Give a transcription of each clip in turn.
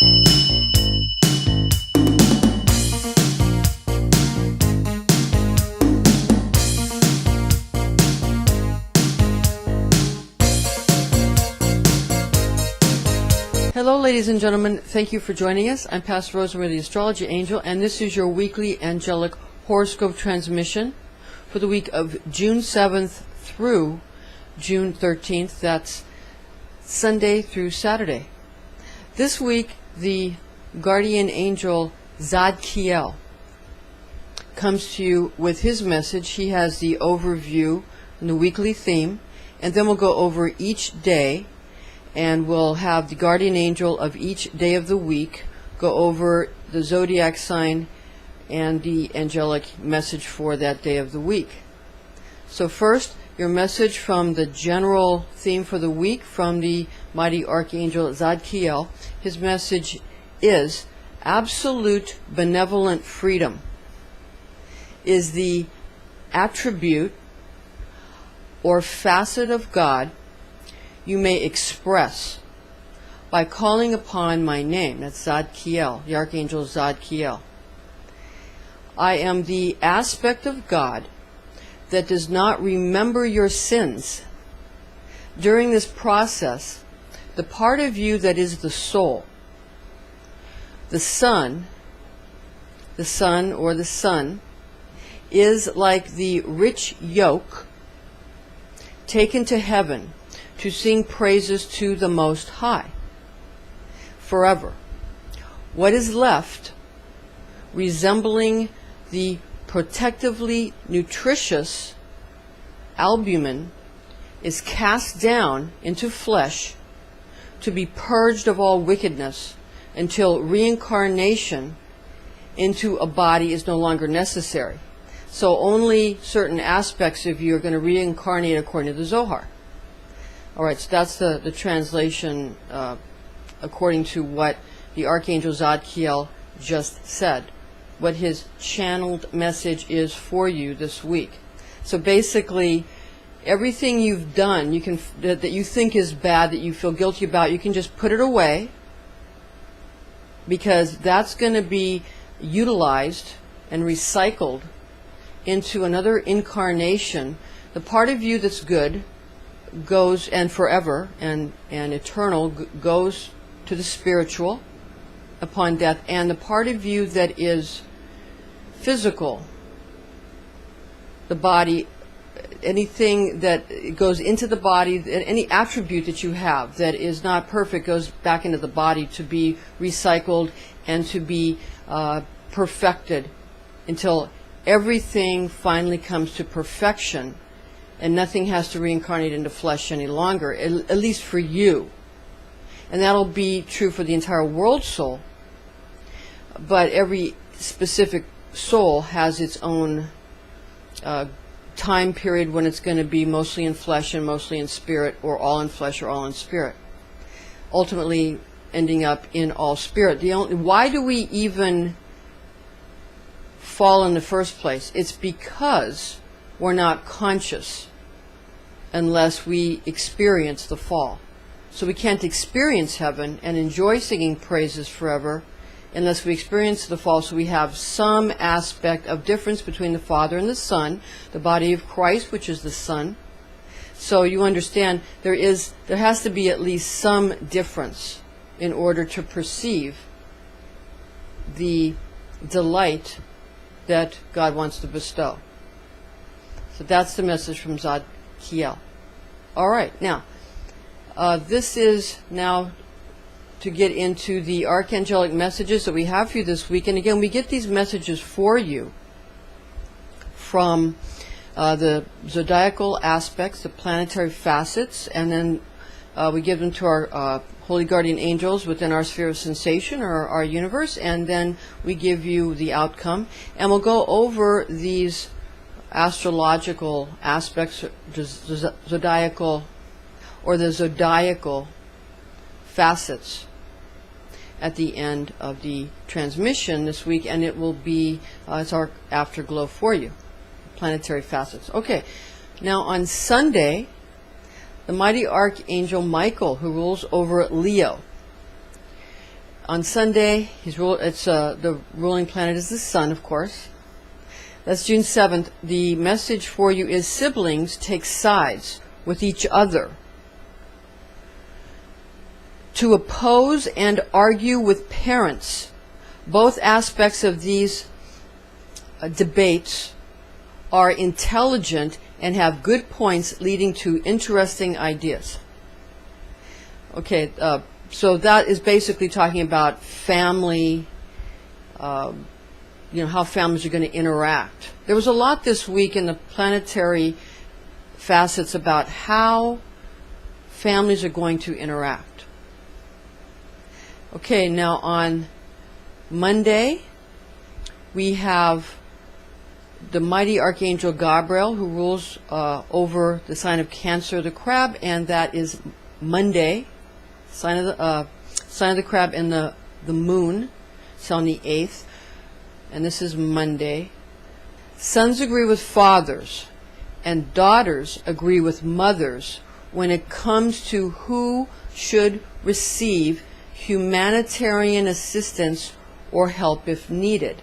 Hello, ladies and gentlemen. Thank you for joining us. I'm Pastor Rosemary, the Astrology Angel, and this is your weekly angelic horoscope transmission for the week of June 7th through June 13th. That's Sunday through Saturday. This week, the guardian angel Zadkiel comes to you with his message. He has the overview and the weekly theme, and then we'll go over each day, and we'll have the guardian angel of each day of the week go over the zodiac sign and the angelic message for that day of the week. So first, your message from the general theme for the week from the mighty archangel Zadkiel. His message is absolute benevolent freedom is the attribute or facet of God you may express by calling upon my name. That's Zadkiel, the archangel Zadkiel. I am the aspect of God that does not remember your sins. During this process, the part of you that is the soul, the sun or the sun, is like the rich yoke taken to heaven to sing praises to the Most High forever. What is left, resembling the protectively nutritious albumin, is cast down into flesh to be purged of all wickedness until reincarnation into a body is no longer necessary. So only certain aspects of you are going to reincarnate according to the Zohar. All right, so that's the translation according to what the Archangel Zadkiel just said, what his channeled message is for you this week. So basically, everything you've done that you think is bad, that you feel guilty about, you can just put it away, because that's going to be utilized and recycled into another incarnation. The part of you that's good goes, and forever and eternal, goes to the spiritual upon death, and the part of you that is physical, the body, anything that goes into the body, any attribute that you have that is not perfect goes back into the body to be recycled and to be perfected until everything finally comes to perfection and nothing has to reincarnate into flesh any longer, at least for you. And that'll be true for the entire world soul. But every specific soul has its own time period when it's going to be mostly in flesh and mostly in spirit, or all in flesh or all in spirit, ultimately ending up in all spirit. Why do we even fall in the first place? It's because we're not conscious unless we experience the fall. So we can't experience heaven and enjoy singing praises forever unless we experience the fall. So we have some aspect of difference between the Father and the Son, the body of Christ, which is the Son. So you understand there has to be at least some difference in order to perceive the delight that God wants to bestow. So that's the message from Zadkiel. All right, now, this is now to get into the archangelic messages that we have for you this week. And again, we get these messages for you from the zodiacal aspects, the planetary facets, and then we give them to our holy guardian angels within our sphere of sensation, or our universe, and then we give you the outcome. And we'll go over these astrological aspects, zodiacal, or the zodiacal facets at the end of the transmission this week, and it will be it's our afterglow for you, planetary facets. Okay, now on Sunday, the mighty archangel Michael, who rules over Leo, On Sunday, the ruling planet is the Sun, of course. That's June 7th. The message for you is siblings take sides with each other to oppose and argue with parents. Both aspects of these debates are intelligent and have good points leading to interesting ideas. Okay, so that is basically talking about family, how families are going to interact. There was a lot this week in the planetary facets about how families are going to interact. Okay, now on Monday, we have the mighty Archangel Gabriel, who rules over the sign of Cancer, the crab, and that is Monday. Sign of the crab and the moon. It's on the 8th, and this is Monday. Sons agree with fathers, and daughters agree with mothers when it comes to who should receive humanitarian assistance or help if needed.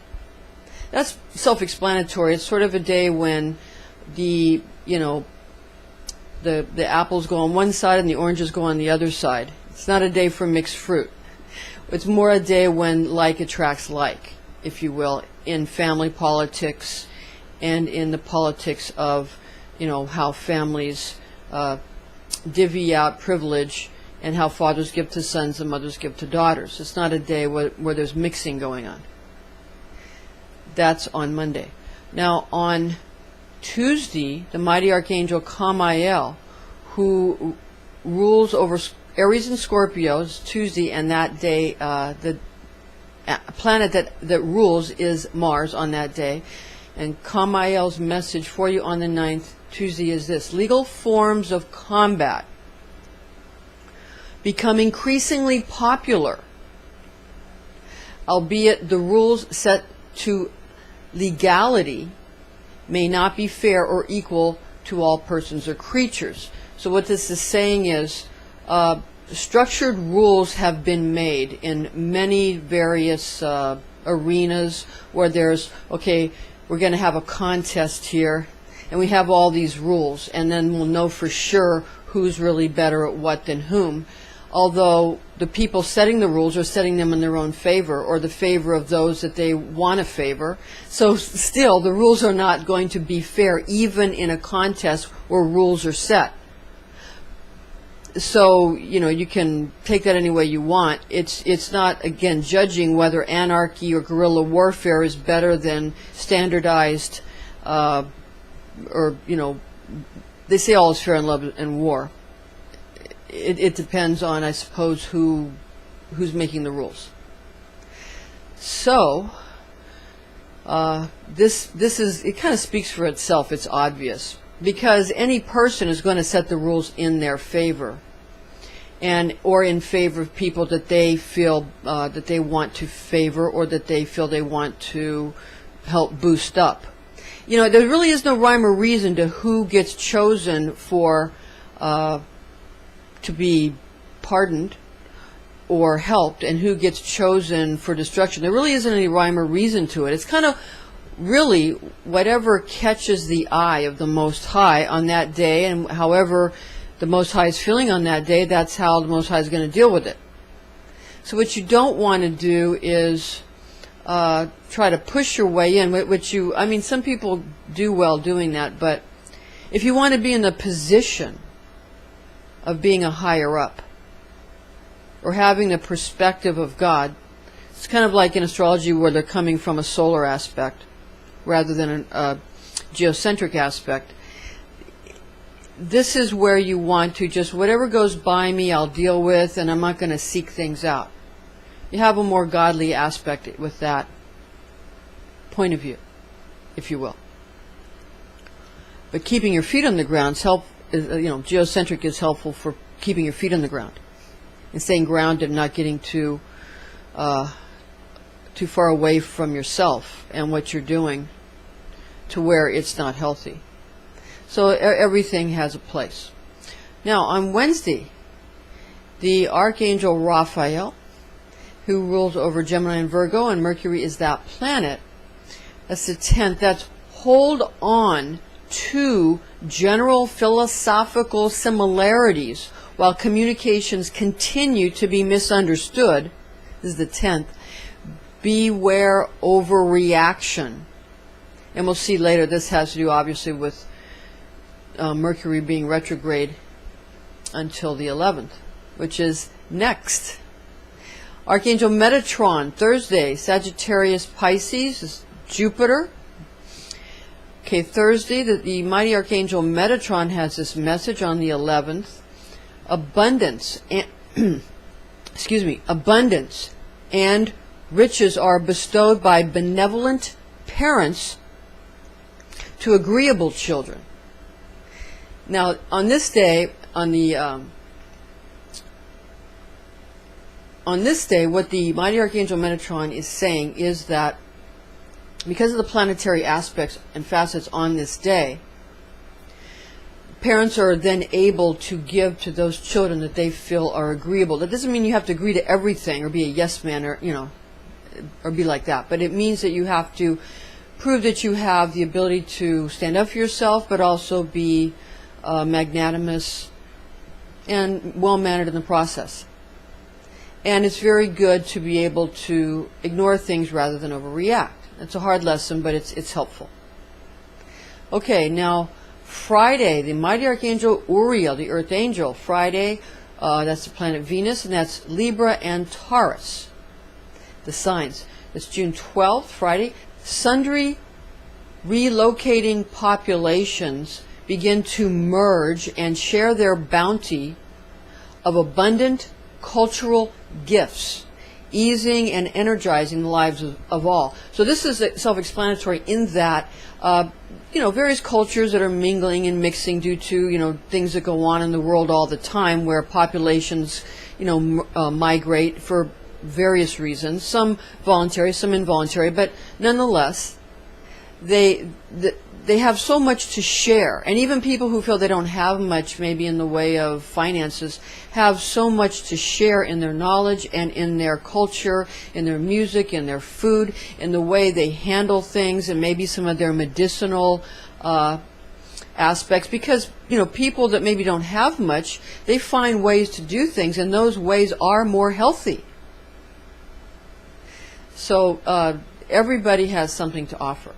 That's self-explanatory. It's sort of a day when the apples go on one side and the oranges go on the other side. It's not a day for mixed fruit. It's more a day when like attracts like, if you will, in family politics and in the politics of, how families divvy out privilege and how fathers give to sons and mothers give to daughters. It's not a day where there's mixing going on. That's on Monday. Now on Tuesday, the mighty Archangel Kamael, who rules over Aries and Scorpio, is Tuesday, and that day the planet that rules is Mars on that day. And Kamael's message for you on the 9th, Tuesday, is this: legal forms of combat become increasingly popular, albeit the rules set to legality may not be fair or equal to all persons or creatures. So what this is saying is structured rules have been made in many various arenas where there's, okay, we're going to have a contest here, and we have all these rules, and then we'll know for sure who's really better at what than whom. Although the people setting the rules are setting them in their own favor, or the favor of those that they want to favor. So still, the rules are not going to be fair, even in a contest where rules are set. So, you can take that any way you want. It's not, again, judging whether anarchy or guerrilla warfare is better than standardized, they say all is fair in love and war. It depends on, I suppose, who's making the rules. So this is, it kind of speaks for itself. It's obvious, because any person is going to set the rules in their favor, or in favor of people that they feel that they want to favor, or that they feel they want to help boost up. There really is no rhyme or reason to who gets chosen for to be pardoned or helped, and who gets chosen for destruction. There really isn't any rhyme or reason to it. It's kind of really whatever catches the eye of the Most High on that day, and however the Most High is feeling on that day, that's how the Most High is going to deal with it. So what you don't want to do is try to push your way in, some people do well doing that, but if you want to be in the position of being a higher up, or having the perspective of God, it's kind of like in astrology where they're coming from a solar aspect rather than a geocentric aspect. This is where you want to just, whatever goes by me, I'll deal with, and I'm not going to seek things out. You have a more godly aspect with that point of view, if you will. But keeping your feet on the ground geocentric is helpful for keeping your feet on the ground and staying grounded, not getting too far away from yourself and what you're doing to where it's not healthy. So everything has a place. Now on Wednesday, the Archangel Raphael who rules over Gemini and Virgo, and Mercury is that planet. That's the 10th. That's hold on to general philosophical similarities while communications continue to be misunderstood. This is the 10th. Beware overreaction. And we'll see later, this has to do obviously with Mercury being retrograde until the 11th, which is next. Archangel Metatron, Thursday, Sagittarius, Pisces, is Jupiter. Okay, Thursday, the mighty Archangel Metatron has this message on the 11th. Abundance, and, abundance and riches are bestowed by benevolent parents to agreeable children. Now, on this day, on this day, what the mighty Archangel Metatron is saying is that because of the planetary aspects and facets on this day, parents are then able to give to those children that they feel are agreeable. That doesn't mean you have to agree to everything or be a yes man or, or be like that. But it means that you have to prove that you have the ability to stand up for yourself, but also be magnanimous and well-mannered in the process. And it's very good to be able to ignore things rather than overreact. It's a hard lesson, but it's helpful. Okay, now Friday, the mighty Archangel Uriel, the Earth Angel. Friday, that's the planet Venus, and that's Libra and Taurus, the signs. It's June 12th, Friday. Sundry relocating populations begin to merge and share their bounty of abundant cultural gifts, easing and energizing the lives of all. So this is self-explanatory in that, various cultures that are mingling and mixing due to, things that go on in the world all the time where populations, migrate for various reasons, some voluntary, some involuntary, but nonetheless, they have so much to share. And even people who feel they don't have much, maybe in the way of finances, have so much to share in their knowledge and in their culture, in their music, in their food, in the way they handle things, and maybe some of their medicinal aspects. Because, people that maybe don't have much, they find ways to do things, and those ways are more healthy. So everybody has something to offer.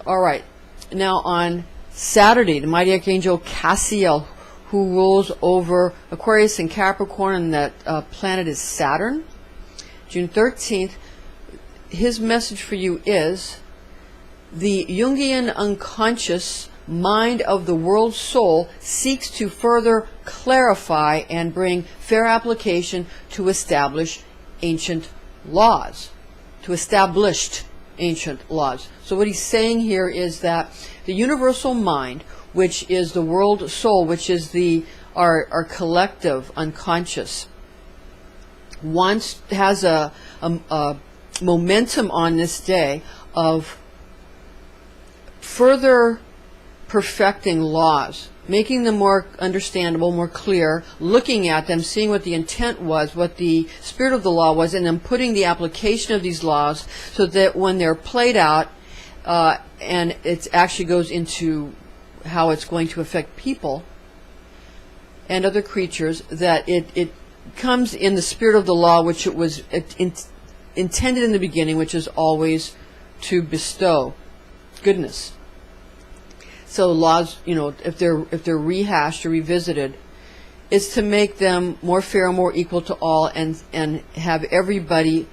All right. Now on Saturday, the mighty Archangel Cassiel, who rules over Aquarius and Capricorn, and that planet is Saturn. June 13th, his message for you is the Jungian unconscious mind of the world soul seeks to further clarify and bring fair application to establish ancient laws, to established ancient laws. So what he's saying here is that the universal mind, which is the world soul, which is our collective unconscious, has a momentum on this day of further perfecting laws, making them more understandable, more clear, looking at them, seeing what the intent was, what the spirit of the law was, and then putting the application of these laws so that when they're played out, and it actually goes into how it's going to affect people and other creatures, that it comes in the spirit of the law, which it was intended in the beginning, which is always to bestow goodness. So laws, if they're rehashed or revisited, is to make them more fair, more equal to all, and have everybody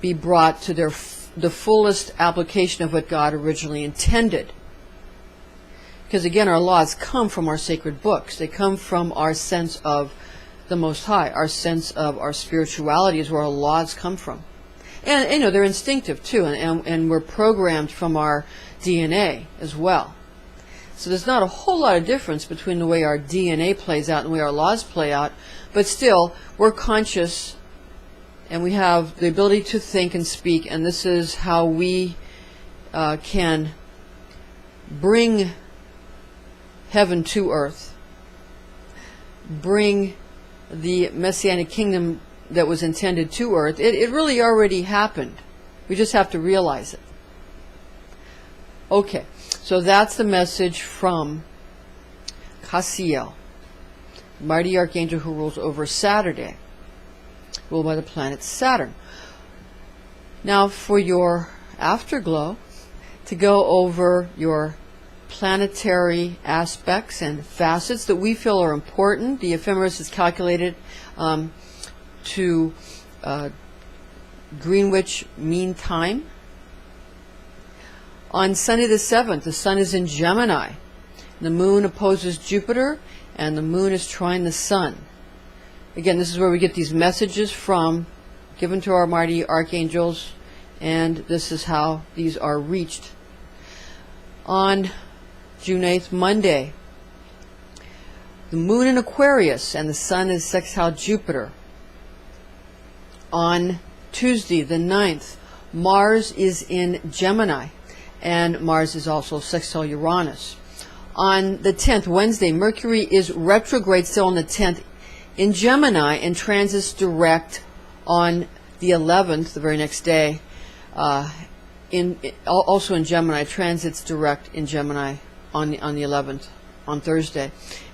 be brought to the fullest application of what God originally intended. Because again, our laws come from our sacred books. They come from our sense of the Most High. Our sense of our spirituality is where our laws come from. And they're instinctive too, and we're programmed from our DNA as well. So there's not a whole lot of difference between the way our DNA plays out and the way our laws play out, but still, we're conscious and we have the ability to think and speak, and this is how we can bring heaven to earth, bring the Messianic kingdom that was intended to Earth. It really already happened. We just have to realize it. Okay, so that's the message from Zadkiel, mighty archangel who rules over Saturday, ruled by the planet Saturn. Now for your afterglow, to go over your planetary aspects and facets that we feel are important. The ephemeris is calculated to Greenwich Mean Time. On Sunday the 7th, the sun is in Gemini. The moon opposes Jupiter, and the moon is trine the sun. Again, this is where we get these messages from, given to our mighty archangels, and this is how these are reached. On June 8th, Monday, the moon in Aquarius, and the sun is sextile Jupiter. On Tuesday, the 9th, Mars is in Gemini, and Mars is also sextile Uranus. On the 10th, Wednesday, Mercury is retrograde still on the 10th in Gemini and transits direct on the 11th, the very next day, also in Gemini, transits direct in Gemini on the 11th, on Thursday.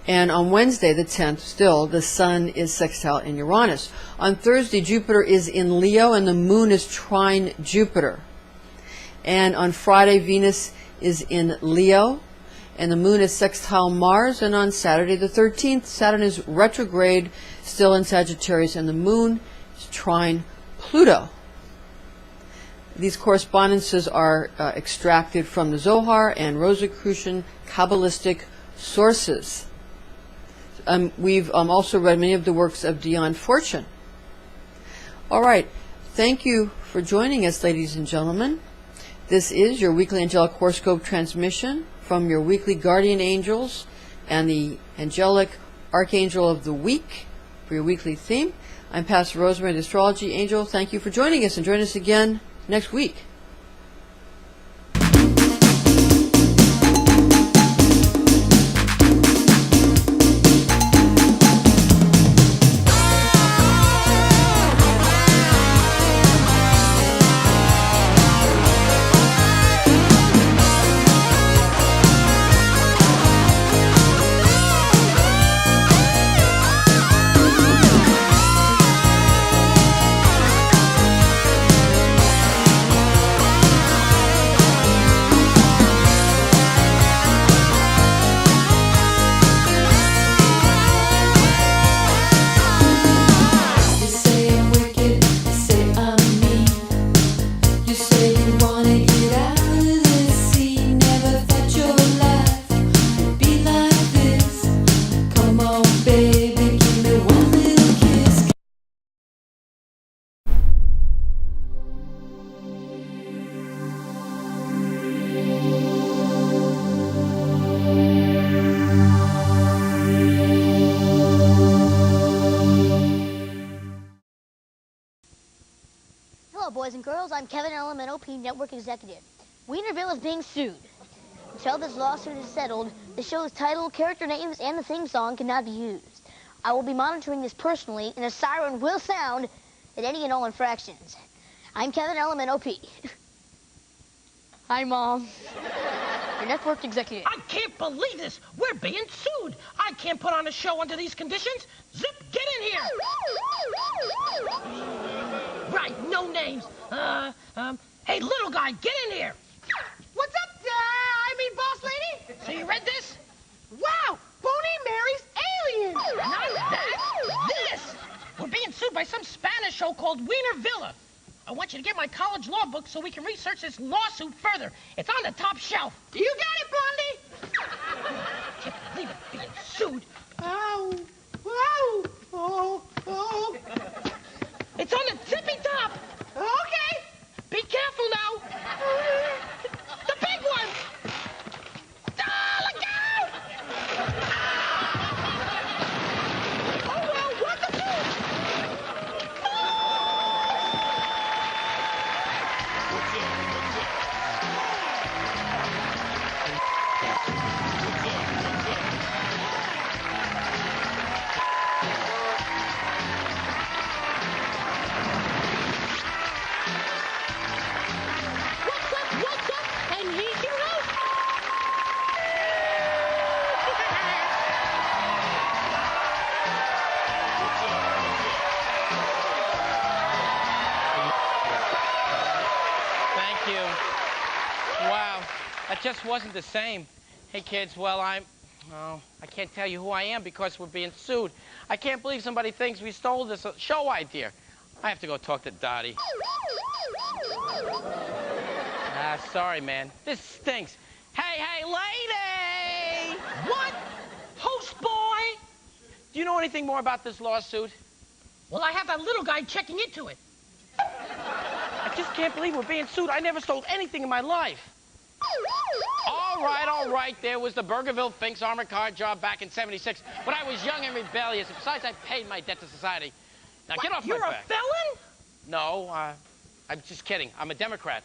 And on Wednesday, the 10th, still, the sun is sextile in Uranus. On Thursday, Jupiter is in Leo and the moon is trine Jupiter. And on Friday, Venus is in Leo and the moon is sextile Mars. And on Saturday, the 13th, Saturn is retrograde, still in Sagittarius, and the moon is trine Pluto. These correspondences are extracted from the Zohar and Rosicrucian Kabbalistic sources. We've also read many of the works of Dion Fortune. All right. Thank you for joining us, ladies and gentlemen. This is your weekly angelic horoscope transmission from your weekly guardian angels and the angelic archangel of the week for your weekly theme. I'm Pastor Rosemary, the astrology angel. Thank you for joining us, and join us again next week. Boys and girls, I'm Kevin LMNOP Network Executive. Weinerville is being sued. Until this lawsuit is settled, the show's title, character names, and the theme song cannot be used. I will be monitoring this personally, and a siren will sound at any and all infractions. I'm Kevin LMNOP. Hi, Mom. Your network executive. I can't believe this. We're being sued. I can't put on a show under these conditions. Zip, get in here. Right, no names. Hey, little guy, get in here. What's up, boss lady? So you read this? Wow, Boney Mary's Alien. Not that. This. We're being sued by some Spanish show called Weinerville. I want you to get my college law book so we can research this lawsuit further. It's on the top shelf. You got it, Blondie. Can't believe it, being sued. Ow, ow, oh, oh. It's on the tippy top. Okay. Be careful now. The big one. Oh, look out! Oh, well, what the just wasn't the same. Hey, kids, well, I can't tell you who I am because we're being sued. I can't believe somebody thinks we stole this show idea. I have to go talk to Dottie. Sorry, man. This stinks. Hey, lady! What? Host boy? Do you know anything more about this lawsuit? Well, I have that little guy checking into it. I just can't believe we're being sued. I never stole anything in my life. All right. There was the Burgerville Finks armored car job back in '76. But I was young and rebellious. And besides, I paid my debt to society. Now, What? get off You're my a back. felon? No, I'm just kidding. I'm a Democrat.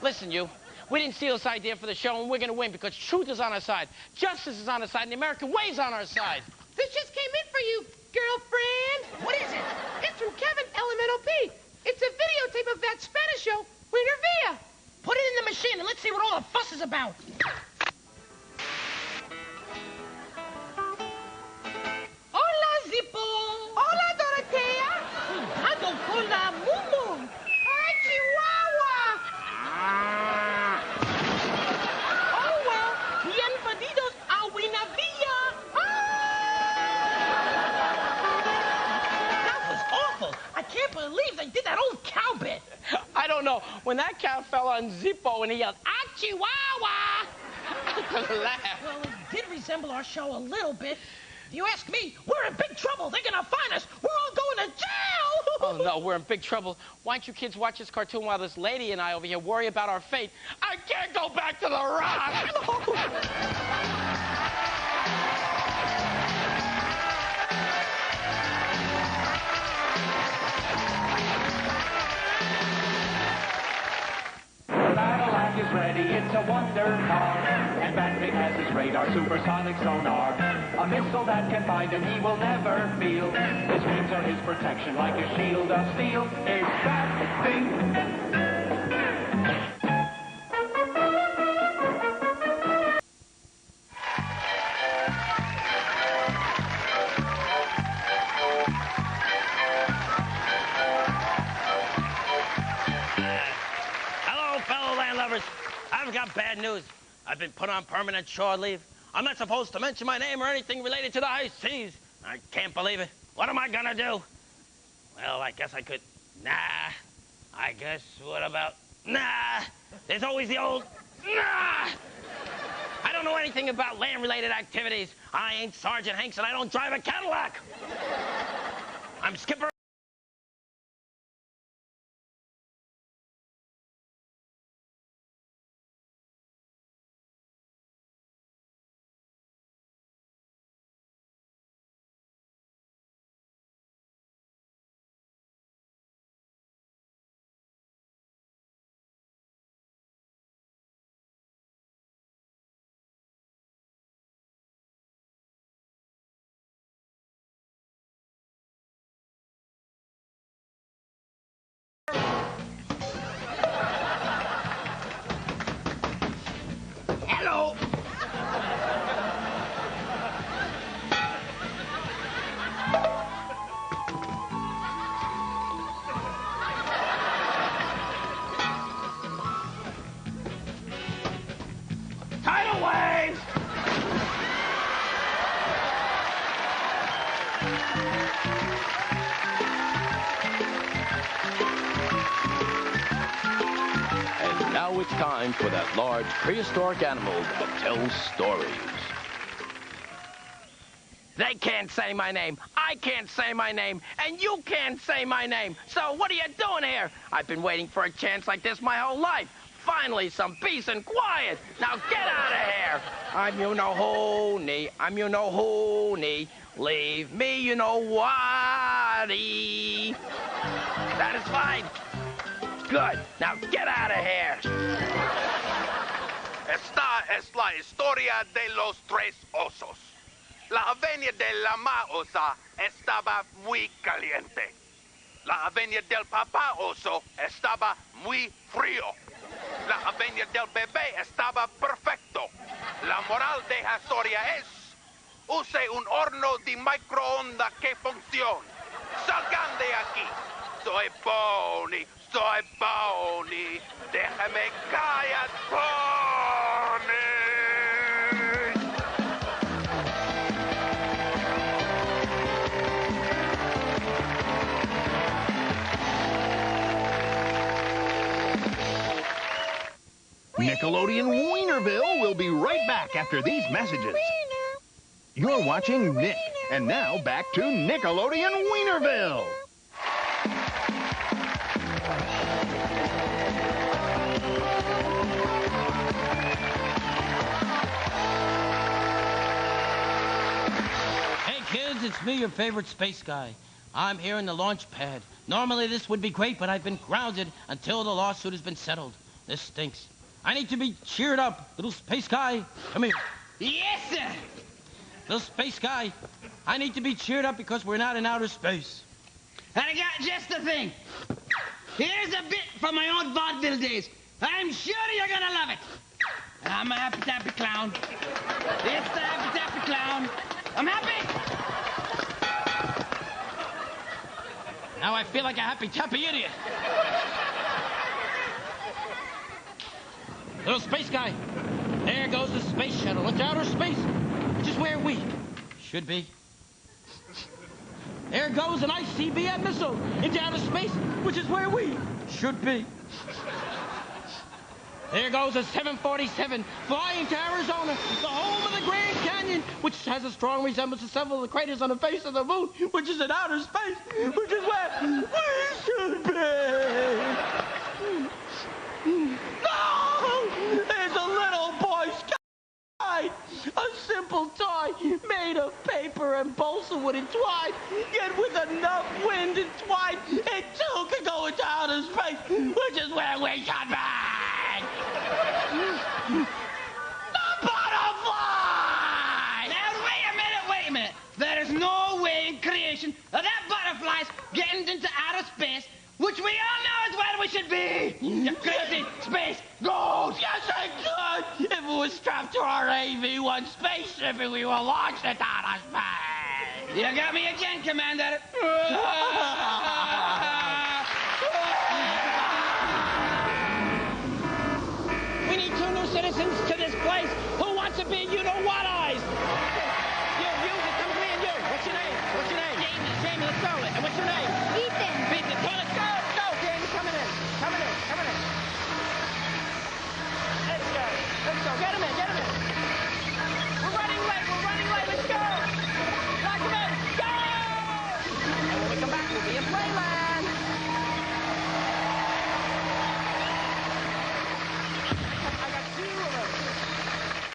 Listen, you. We didn't steal this idea for the show, and we're going to win because truth is on our side. Justice is on our side, and the American way is on our side. This just came in for you, girlfriend. What is it? It's from Kevin LMNOP. It's a videotape of that Spanish show, Weinerville. Put it in the machine, and let's see what all the fuss is about. Hola, Zippo. Hola, Dorotea. Cuidado con la mumu. Ay, Chihuahua. Oh, well, bienvenidos a Weinerville. That was awful. I can't believe they did that old cow bit. I don't know. When that cow fell on Zippo and he yelled, "Ah, Chihuahua!" I could laugh. Well, it did resemble our show a little bit. If you ask me, we're in big trouble. They're gonna find us. We're all going to jail. Oh, no, we're in big trouble. Why don't you kids watch this cartoon while this lady and I over here worry about our fate? I can't go back to the rock. Battle is ready, it's a wonder car. And Batman has his radar, supersonic sonar. A missile that can find him, he will never feel. His wings are his protection, like a shield of steel. It's that thing. Hello, fellow landlubbers. I've got bad news. I've been put on permanent shore leave. I'm not supposed to mention my name or anything related to the high seas. I can't believe it. What am I gonna do? Well, I guess I could... Nah. I guess, what about... Nah. There's always the old... Nah. I don't know anything about land-related activities. I ain't Sergeant Hanks and I don't drive a Cadillac. I'm Skipper... Hello. Tidal wave. And now it's time for that large prehistoric animal that tells stories. They can't say my name. I can't say my name. And you can't say my name. So what are you doing here? I've been waiting for a chance like this my whole life. Finally, some peace and quiet. Now get out of here. I'm you-know-who-nee. I'm you-know-who-nee. Leave me you-know-what-y. That is fine. Good. Now get out of here. Esta es la historia de los tres osos. La avenida de la ma osa estaba muy caliente. La avenida del papá oso estaba muy frío. La avenida del bebé estaba perfecto. La moral de la historia es: use un horno de microondas que funcione. Salgan de aquí. Soy Bonnie, soy Bonnie. Déjame callar, Bonnie. Nickelodeon Weinerville will be right back after these messages. You're watching Nick, and now back to Nickelodeon Weinerville. Hey kids, it's me, your favorite space guy. I'm here in the launch pad. Normally this would be great, but I've been grounded until the lawsuit has been settled. This stinks. I need to be cheered up. Little space guy, come here. Yes, sir. Little space guy, I need to be cheered up because we're not in outer space. And I got just the thing. Here's a bit from my old vaudeville days. I'm sure you're gonna love it. I'm a happy tappy clown. It's the happy tappy clown. I'm happy. Now I feel like a happy tappy idiot. Little space guy, there goes the space shuttle into outer space, which is where we should be. There goes an ICBM missile into outer space, which is where we should be. There goes a 747 flying to Arizona, the home of the Grand Canyon, which has a strong resemblance to several of the craters on the face of the moon, which is in outer space, which is where we should be. No! There's a little boy sky, a simple toy made of paper and balsa wood entwined, yet with enough wind and twine, it too can go into outer space, which is where we should be. The butterfly! Now, wait a minute. There is no way in creation of that butterfly's getting into outer space, which we all know is where we should be. You crazy space ghost. Yes, I could! If it was strapped to our AV-1 spaceship and we were launched into outer space! You got me again, Commander. We need 2 new citizens to this place. Who wants to be you-know-what eyes? You, come with me and you. What's your name? Jamie, let's go. And what's your name?